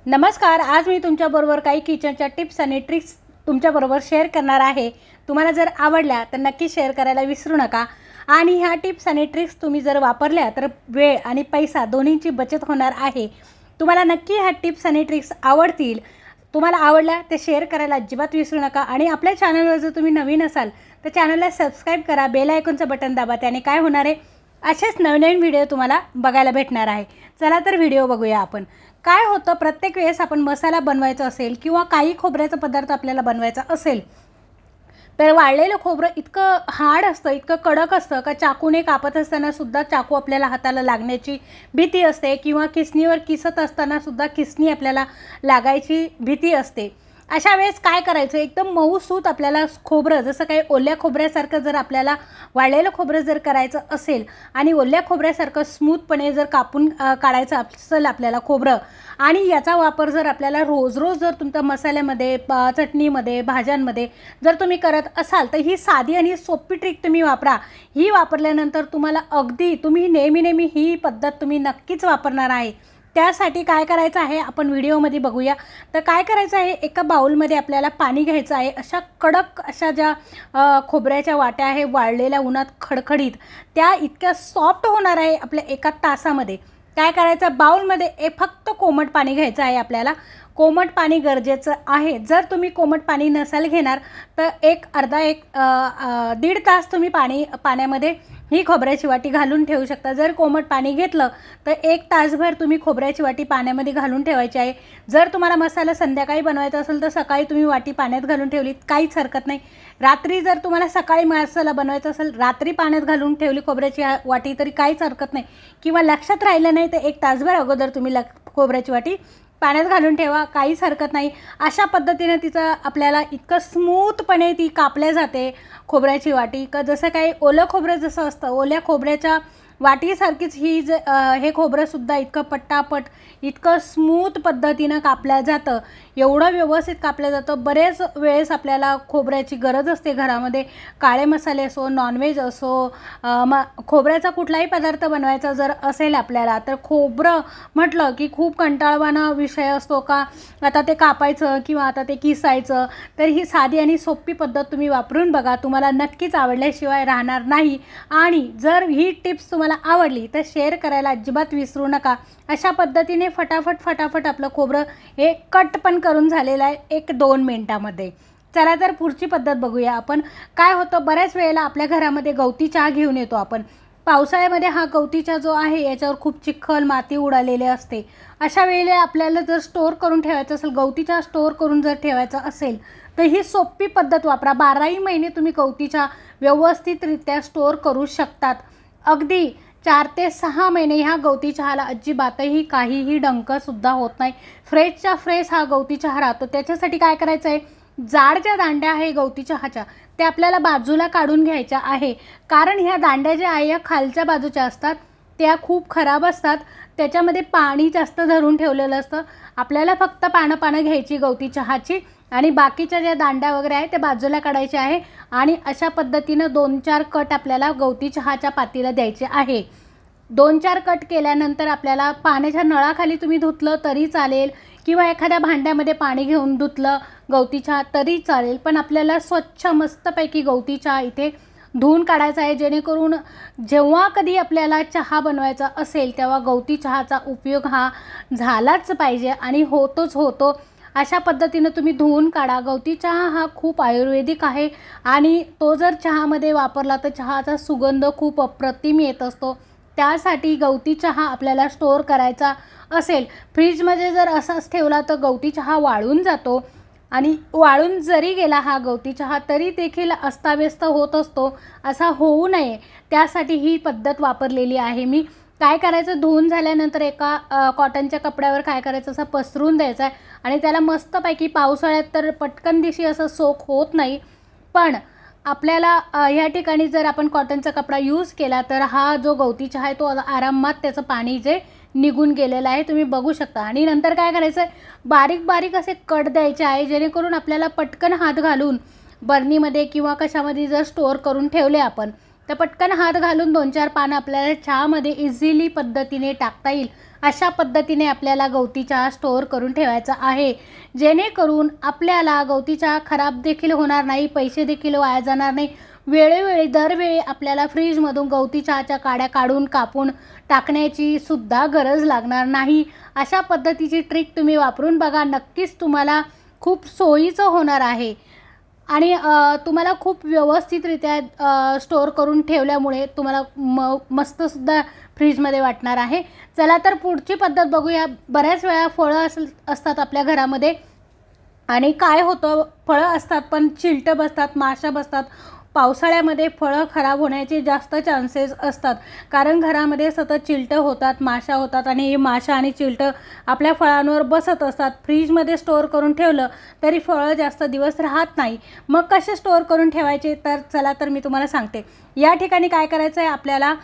नमस्कार. आज मी तुमच्याबरोबर काही किचनच्या टिप्स आणि ट्रिक्स तुमच्याबरोबर शेअर करणार आहे. तुम्हाला जर आवडल्या तर नक्की शेअर करायला विसरू नका. आणि ह्या टिप्स आणि ट्रिक्स तुम्ही जर वापरल्या तर वेळ आणि पैसा दोन्हींची बचत होणार आहे. तुम्हाला नक्की ह्या टिप्स आणि ट्रिक्स आवडतील. तुम्हाला आवडल्या ते शेअर करायला अजिबात विसरू नका. आणि आपल्या चॅनलवर जर तुम्ही नवीन असाल तर चॅनलला सबस्क्राईब करा, बेल आयकॉनचं बटन दाबा. त्याने काय होणार आहे, असेच नवीन व्हिडिओ तुम्हाला बघायला भेटणार आहे. चला तर व्हिडिओ बघूया आपण. काय होतं, प्रत्येक वेळेस आपण मसाला बनवायचा असेल किंवा काही खोबऱ्याचा पदार्थ आपल्याला बनवायचा असेल तर वाळलेलं खोबरं इतकं हार्ड असतं, इतकं कडक असतं का चाकूने कापत असताना सुद्धा चाकू आपल्याला हाताला लागण्याची भीती असते किंवा किसणीवर किसत असताना सुद्धा किसणी आपल्याला लागायची भीती असते. अशा वेळेस काय करायचं, एकदम मऊसूत आपल्याला खोबरं, जसं काही ओल्या खोबऱ्यासारखं जर आपल्याला वाळलेलं खोबरं जर करायचं असेल आणि ओल्या खोबऱ्यासारखं स्मूथपणे जर कापून काढायचं असेल आपल्याला खोबरं, आणि याचा वापर जर आपल्याला रोज रोज जर तुमच्या मसाल्यामध्ये, चटणीमध्ये, भाज्यांमध्ये जर तुम्ही करत असाल तर ही साधी आणि सोपी ट्रिक तुम्ही वापरा. ही वापरल्यानंतर तुम्हाला अगदी तुम्ही नेहमी ही पद्धत तुम्ही नक्कीच वापरणार आहे. त्यासाठी काय करायचं आहे आपण व्हिडिओमध्ये बघूया. तर काय करायचं आहे, एका बाउलमध्ये आपल्याला पाणी घ्यायचं आहे. अशा कडक अशा ज्या खोबऱ्याच्या वाट्या आहे वाळलेल्या उन्हात खडखडीत, त्या इतक्या सॉफ्ट होणार आहे आपल्या एका तासामध्ये. काय करायचं, बाउलमध्ये फक्त कोमट पाणी घ्यायचं आहे आपल्याला. कोमट पाणी गरजेचं आहे. जर तुम्ही कोमट पाणी नसाल घेणार तर दीड तास तुम्ही पाण्यामध्ये ही खोबऱ्याची वाटी घालून ठेवू शकता. जर कोमट पाणी घेतलं तर 1 तासभर तुम्ही खोबऱ्याची वाटी पाण्यामध्ये घालून ठेवायची आहे. जर तुम्हाला मसाला संध्याकाळी बनवायचा असेल तर सकाळी तुम्ही वाटी पाण्यात घालून ठेवली काहीच हरकत नाही. रात्री जर तुम्हाला सकाळी मसाला बनवायचा असेल, रात्री पाण्यात घालून ठेवली खोबऱ्याची वाटी तरी काहीच हरकत नाही. किंवा लक्षात राहिलं नाही तर 1 तासभर अगोदर तुम्ही खोबऱ्याची वाटी पाण्यात घालून ठेवा, काहीच हरकत नाही. अशा पद्धतीनं तिचं आपल्याला इतकं स्मूथपणे ती कापल्या जाते खोबऱ्याची वाटी, का जसं काही ओलं खोबरं जसं असतं, ओल्या खोबऱ्याच्या वाटीसारखीच हे खोबरंसुद्धा इतकं पट्टापट इतकं स्मूथ पद्धतीनं कापलं जातं. एवढं व्यवस्थित कापलं जातं. बरेच वेळेस आपल्याला खोबऱ्याची गरज असते घरामध्ये. काळे मसाले असो, नॉनव्हेज असो, खोबऱ्याचा कुठलाही पदार्थ बनवायचा जर असेल आपल्याला तर खोबरं म्हटलं की खूप कंटाळवाणा विषय असतो, का आता ते कापायचं किंवा आता ते किसायचं. तर ही साधी आणि सोपी पद्धत तुम्ही वापरून बघा, तुम्हाला नक्कीच आवडल्याशिवाय राहणार नाही. आणि जर ही टिप्स तुम्हाला आवडली तर शेअर करायला अजिबात विसरू नका. अशा पद्धतीने फटाफट आपलं खोबरं हे कट पण करून झालेलं आहे 1-2 मिनिटामध्ये. चला तर पुढची पद्धत बघूया आपण. काय होतं, बऱ्याच वेळेला आपल्या घरामध्ये गवती चहा घेऊन येतो आपण. पावसाळ्यामध्ये हा गवती चहा जो आहे याच्यावर खूप चिखल माती उडालेली असते. अशा वेळेला आपल्याला जर स्टोअर करून ठेवायचं असेल, गवती चहा स्टोअर करून जर ठेवायचा असेल तर ही सोपी पद्धत वापरा. 12ही महिने तुम्ही गवती चहा व्यवस्थितरित्या स्टोअर करू शकतात. अगदी 4 ते 6 महिने ह्या गवती चहाला अजिबातही काहीही डंकसुद्धा होत नाही. फ्रेशच्या फ्रेश हा गवती चहा राहतो. त्याच्यासाठी काय करायचं आहे, जाड ज्या दांड्या आहे गवती चहाच्या त्या आपल्याला बाजूला काढून घ्यायच्या आहे. कारण ह्या दांड्या ज्या आहे या खालच्या बाजूच्या असतात, त्या खूप खराब असतात. त्याच्यामध्ये पाणी जास्त धरून ठेवलेलं असतं. आपल्याला फक्त पानं घ्यायची गवती चहाची आणि बाकीच्या ज्या दांड्या वगैरे आहे त्या बाजूला काढायच्या आहे. आणि अशा पद्धतीनं 2-4 कट आपल्याला गवती चहाच्या पातीला द्यायचे आहे. 2-4 कट केल्यानंतर आपल्याला पाण्याच्या नळाखाली तुम्ही धुतलं तरी चालेल किंवा एखाद्या भांड्यामध्ये पाणी घेऊन धुतलं गवती चहा तरी चालेल. पण आपल्याला स्वच्छ मस्तपैकी गवती चहा इथे धुवून काढायचा आहे, जेणेकरून जेव्हा कधी आपल्याला चहा बनवायचा असेल तेव्हा गवती चहाचा उपयोग हा झालाच पाहिजे आणि होतो. अशा पद्धतीनं तुम्ही धुवून काढा. गवती चहा हा खूप आयुर्वेदिक आहे आणि तो जर चहामध्ये वापरला तर चहाचा सुगंध खूप अप्रतिम येत असतो. त्यासाठी गवती चहा आपल्याला स्टोअर करायचा असेल, फ्रीजमध्ये जर असाच ठेवला तर गवती चहा वाळून जातो. आणि वाळून जरी गेला हा गवती चहा तरी देखील अस्ताव्यस्त होत असतो. असा होऊ नये त्यासाठी ही पद्धत वापरलेली आहे मी. काय करायचं, धुवून झाल्यानंतर एका कॉटनच्या कपड्यावर काय करायचं, असं पसरून द्यायचं आहे आणि त्याला मस्तपैकी, पावसाळ्यात तर पटकन दिशी असं सोक होत नाही, पण आपल्याला ह्या ठिकाणी जर आपण कॉटनचा कपडा यूज केला तर हा जो गवती चहा आहे तो आरामात त्याचं पाणी जे निघून गेलेलं आहे तुम्ही बघू शकता. आणि नंतर काय करायचं आहे, बारीक असे कट द्यायचे आहे, जेणेकरून आपल्याला पटकन हात घालून बर्नीमध्ये किंवा कशामध्ये जर स्टोअर करून ठेवले आपण तर पटकन हात घालून 2-4 पानं आपल्याला चहामध्ये इझिली पद्धतीने टाकता येईल अशा पद्धतीने आपल्याला गवती चहा स्टोअर करून ठेवायचा आहे, जेणेकरून आपल्याला गवती चहा खराब देखील होणार नाही, पैसे देखील वाया जाणार नाही. वेळोवेळी दरवेळी आपल्याला फ्रीजमधून गवती चहाच्या काड्या काढून कापून टाकण्याची सुद्धा गरज लागणार नाही. अशा पद्धतीची ट्रिक तुम्ही वापरून बघा, नक्कीच तुम्हाला खूप सोयीचं होणार आहे आणि तुम्हाला खूप व्यवस्थितरित्या स्टोअर करून ठेवल्यामुळे तुम्हाला मस्तसुद्धा फ्रीजमध्ये वाटणार आहे. चला तर पुढची पद्धत बघूया. बऱ्याच वेळा फळं असतात आपल्या घरामध्ये आणि काय होतं, फळं असतात पण चिलटं बसतात, माशा बसतात. पावसाळ्यामध्ये फळं खराब होण्याचे जास्त चान्सेस असतात, कारण घरामध्ये सतत चिलटं होतात, माशा होतात आणि ही माशा आणि चिलटं आपल्या फळांवर बसत असतात. फ्रीजमध्ये स्टोअर करून ठेवलं तरी फळं जास्त दिवस राहत नाही. मग कसे स्टोअर करून ठेवायचे, तर चला तर मी तुम्हाला सांगते. या ठिकाणी काय करायचं आहे, आपल्याला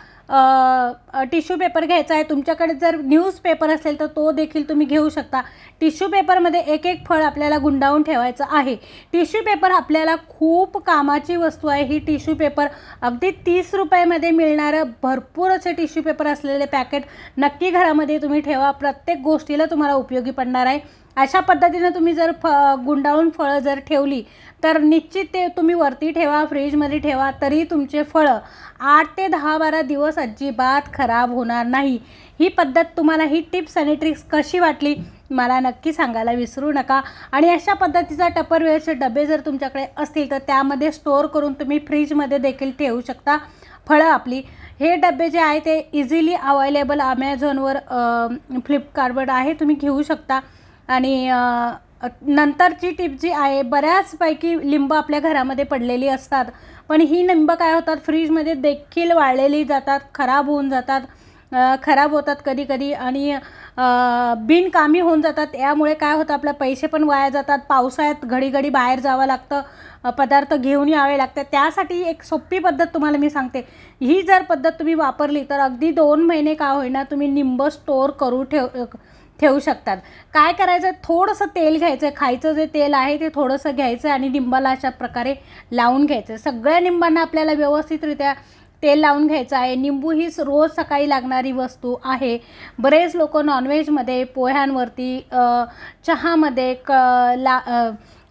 टिश्यू पेपर घ्यायचा आहे. तुमच्याकडे जर न्यूजपेपर असेल तर तो देखील तुम्ही घेऊ शकता. टिश्यू पेपरमध्ये एक एक फळ आपल्याला गुंडाळून ठेवायचं आहे. टिश्यू पेपर आपल्याला खूप कामाची वस्तू आहे. ही टिश्यू पेपर अगदी 30 रुपयामध्ये मिळणारं भरपूर असे टिश्यू पेपर असलेले पॅकेट नक्की घरामध्ये तुम्ही ठेवा. प्रत्येक गोष्टीला तुम्हाला उपयोगी पडणार आहे. अशा पद्धतीने तुम्ही जर गुंडाळून फळं जर ठेवली तर निश्चित ते तुम्ही वरती ठेवा, फ्रीजमध्ये ठेवा, तरी तुमचे फळं 8 ते 10-12 दिवस अजिबात खराब होणार नाही. ही पद्धत तुम्हाला, ही टिप्स आणि ट्रिक्स कशी वाटली मला नक्की सांगायला विसरू नका. आणि अशा पद्धतीचा टपरवेअरचे डबे जर तुमच्याकडे असतील तर त्यामध्ये स्टोअर करून तुम्ही फ्रीजमध्ये देखील ठेवू शकता फळं आपली. हे डबे जे आहे ते इझिली अवेलेबल अमेझॉनवर, फ्लिपकार्टवर आहे, तुम्ही घेऊ शकता. आणि नंतरची टिप जी आहे, बऱ्याचपैकी लिंब आपल्या घरामध्ये पडलेली असतात, पण ही लिंब काय होतात, फ्रीजमध्ये देखील वाळलेली जातात, खराब होऊन जातात, खराब होतात कधी कधी आणि बिनकामी होऊन जातात. यामुळे काय होतं, आपले पैसे पण वाया जातात. पावसाळ्यात घडी घडी बाहेर जावं लागतं, पदार्थ घेऊन यावे लागतात. त्यासाठी एक सोपी पद्धत तुम्हाला मी सांगते. ही जर पद्धत तुम्ही वापरली तर अगदी 2 महिने का होईना तुम्ही लिंब स्टोअर करू ठेवू शकतात. काय करायचं, थोडंसं तेल घ्यायचं, खायचं जे तेल आहे ते थोडंसं घ्यायचं आणि लिंबाला अशा प्रकारे लावून घ्यायचं. सगळ्या लिंबांना आपल्याला व्यवस्थितरित्या तेल लावून घ्यायचं आहे. लिंबू ही रोज सकाळी लागणारी वस्तू आहे. बरेच लोक नॉनव्हेजमध्ये, पोह्यांवरती, चहामध्ये,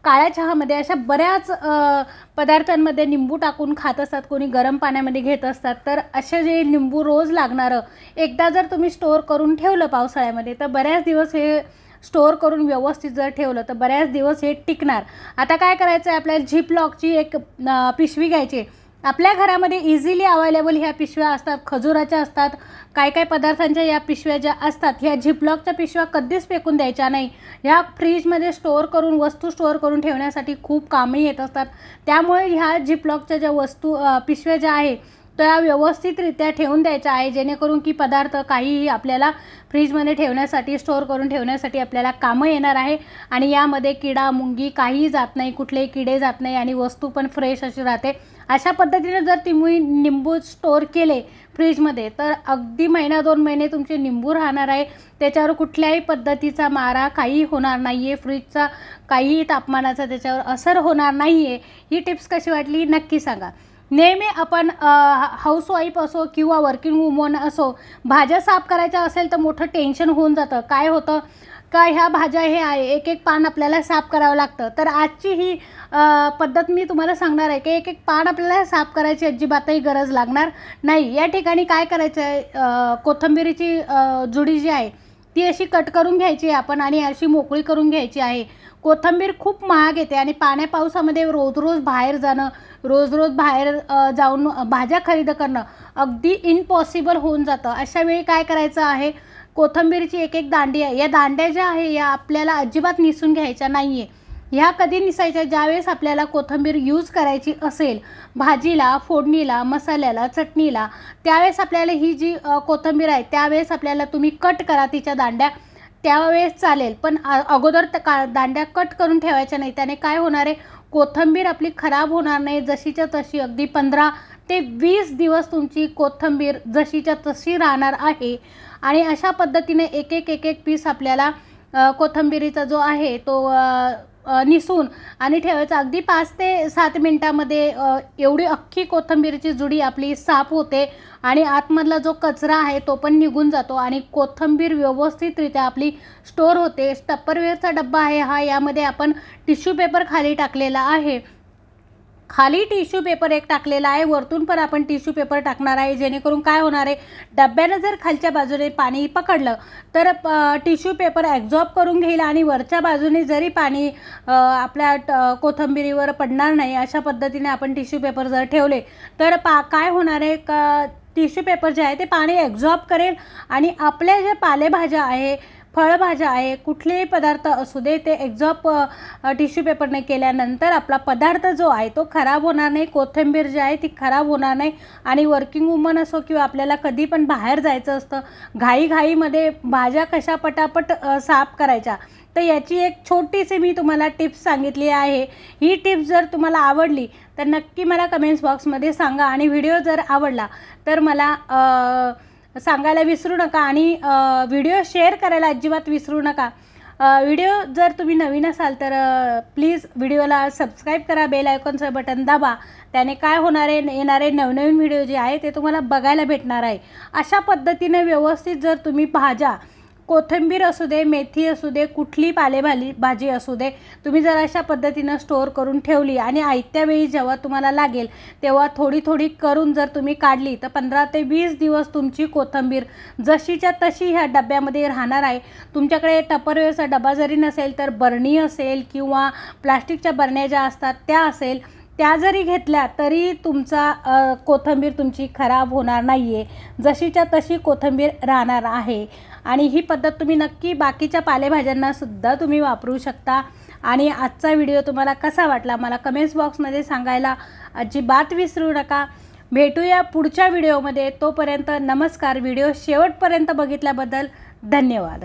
काळ्या चहामध्ये, अशा बऱ्याच पदार्थांमध्ये लिंबू टाकून खात असतात, कोणी गरम पाण्यामध्ये घेत असतात. तर असे जे लिंबू रोज लागणारं एकदा जर तुम्ही स्टोअर करून ठेवलं पावसाळ्यामध्ये तर बऱ्याच दिवस हे स्टोअर करून व्यवस्थित जर ठेवलं तर बऱ्याच दिवस हे टिकणार. आता काय करायचं आहे, आपल्याला झिपलॉकची एक पिशवी घ्यायची. आपल्या घरामध्ये इझिली अवेलेबल ह्या पिशव्या असतात, खजुराच्या असतात, काय काय पदार्थांच्या या पिशव्या ज्या असतात, ह्या झिपलॉकच्या पिशव्या कधीच फेकून द्यायच्या नाही. ह्या फ्रीजमध्ये स्टोअर करून, वस्तू स्टोअर करून ठेवण्यासाठी खूप कामही येत असतात. त्यामुळे ह्या झिपलॉकच्या ज्या वस्तू, पिशव्या ज्या आहे त्या व्यवस्थितरित्या ठेवून द्यायच्या आहे, जेणेकरून की पदार्थ काहीही आपल्याला फ्रीजमध्ये ठेवण्यासाठी, स्टोअर करून ठेवण्यासाठी आपल्याला कामं येणार आहे. आणि यामध्ये किडा मुंगी काहीही जात नाही, कुठलेही किडे जात नाही आणि वस्तू पण फ्रेश अशी राहते. अशा पद्धतीने जर तुम्ही लिंबू स्टोअर केले फ्रीजमध्ये तर अगदी 1-2 महिने तुमचे लिंबू राहणार आहे. त्याच्यावर कुठल्याही पद्धतीचा मारा काही होणार नाही आहे, फ्रीजचा काहीही तापमानाचा त्याच्यावर असर होणार नाही आहे. ही टिप्स कशी वाटली नक्की सांगा. नेहमी आपण हाऊसवाईफ असो किंवा वर्किंग वुमन असो, भाज्या साफ करायच्या असेल तर मोठं टेन्शन होऊन जातं. काय होतं का, ह्या भाज्या हे आहे, एक एक पान आपल्याला साफ करावं लागतं. तर आजची ही पद्धत मी तुम्हाला सांगणार आहे की एक एक पान आपल्याला साफ करायची अजिबातही गरज लागणार नाही. या ठिकाणी काय करायचं आहे, कोथिंबीरीची जुडी जी आहे ती अशी कट करून घ्यायची आहे आपण आणि अशी मोकळी करून घ्यायची आहे. कोथिंबीर खूप महाग येते आणि पावसामध्ये रोज रोज बाहेर जाणं, रोज रोज बाहेर जाऊन भाज्या खरेदी करणं अगदी इम्पॉसिबल होऊन जातं. अशा वेळी काय करायचं आहे, कोथिंबीरची एक एक दांडी आहे, या दांड्या ज्या आहे या आपल्याला अजिबात निसून घ्यायच्या नाही आहे. ह्या कधी निसायच्या, ज्यावेळेस आपल्याला कोथिंबीर यूज करायची असेल भाजीला, फोडणीला, मसाल्याला, चटणीला, त्यावेळेस आपल्याला ही जी कोथिंबीर आहे त्यावेळेस आपल्याला तुम्ही कट करा तिच्या दांड्या, त्यावेळेस चालेल. पण अगोदर दांड्या कट करून ठेवायच्या नाही. त्याने काय होणार आहे, कोथिंबीर आपली खराब होणार नाही, जशीच्या तशी अगदी 15 ते 20 दिवस तुमची कोथिंबीर जशीच्या तशी राहणार आहे. आणि अशा पद्धतीने एक एक पीस आपल्याला कोथिंबीरीचा जो आहे तो निसून आणि ठेवायचं. अगदी 5 ते 7 मिनटामध्ये एवढी अख्खी कोथिंबीरची जुडी आपली साफ होते आणि आतमधला जो कचरा आहे तो पण निघून जातो आणि कोथिंबीर व्यवस्थितरित्या आपली स्टोअर होते. टप्परवेअरचा डब्बा आहे हा. यामध्ये आपण टिश्यू पेपर खाली टाकलेला आहे. खाली टिश्यू पेपर एक टाकलेला आहे, वरतून पण आपण टिश्यू पेपर टाकणार आहे, जेणेकरून काय होणार आहे, डब्यानं जर खालच्या बाजूने पाणी पकडलं तर टिश्यू पेपर ॲब्झॉर्ब करून घेईल आणि वरच्या बाजूने जरी पाणी आपल्या कोथिंबीरीवर पडणार नाही. अशा पद्धतीने आपण टिश्यू पेपर जर ठेवले तर काय होणार आहे का टिश्यू पेपर जे आहे ते पाणी ॲब्झॉर्ब करेल आणि आपल्या ज्या पालेभाज्या आहे, फळभाज्या आहे, कुठलेही पदार्थ असू दे ते ॲब्झॉर्ब टिश्यू पेपरने केल्यानंतर आपला पदार्थ जो आहे तो खराब होणार नाही. कोथिंबीर जी आहे ती खराब होणार नाही. आणि वर्किंग वुमन असो किंवा आपल्याला कधी पण बाहेर जायचं असतं, घाईघाईमध्ये भाज्या कशा पटापट साफ करायच्या, तर याची एक छोटीशी मी तुम्हाला टिप्स सांगितली आहे. ही टिप्स जर तुम्हाला आवडली तर नक्की मला कमेंट्स बॉक्समध्ये सांगा आणि व्हिडिओ जर आवडला तर मला सांगायला विसरू नका आणि व्हिडिओ शेअर करायला अजिबात विसरू नका. व्हिडिओ जर तुम्ही नवीन असाल तर प्लीज व्हिडिओला सबस्क्राईब करा, बेल आयकॉनचं बटन दाबा. त्याने काय होणार आहे, येणारे नवनवीन व्हिडिओ जे आहे ते तुम्हाला बघायला भेटणार आहे. अशा पद्धतीने व्यवस्थित जर तुम्ही भाज्या, कोथिंबीर असू दे, मेथी असू दे, कुठली भाजी असू दे, तुम्ही जर अशा पद्धतीनं स्टोअर करून ठेवली आणि आयत्या वेळी जेव्हा तुम्हाला लागेल तेव्हा थोडी थोडी करून जर तुम्ही काढली तर 15 ते 20 दिवस तुमची कोथिंबीर जशीच्या तशी ह्या डब्यामध्ये राहणार आहे. तुमच्याकडे टपरवेअरचा डबा जरी नसेल तर बरणी असेल किंवा प्लास्टिकच्या बरण्या ज्या असतात त्या असेल, त्या जरी घेतल्या तरी तुमचा कोथिंबीर तुमची खराब होणार नाही आहे. जशीच्या तशी कोथिंबीर राहणार आहे. आणि ही पद्धत तुम्ही नक्की बाकीच्या पालेभाज्यांनासुद्धा तुम्ही वापरू शकता. आणि आजचा व्हिडिओ तुम्हाला कसा वाटला मला कमेंट्स बॉक्समध्ये सांगायला अजिबात विसरू नका. भेटूया पुढच्या व्हिडिओमध्ये. तोपर्यंत नमस्कार. व्हिडिओ शेवटपर्यंत बघितल्याबद्दल धन्यवाद.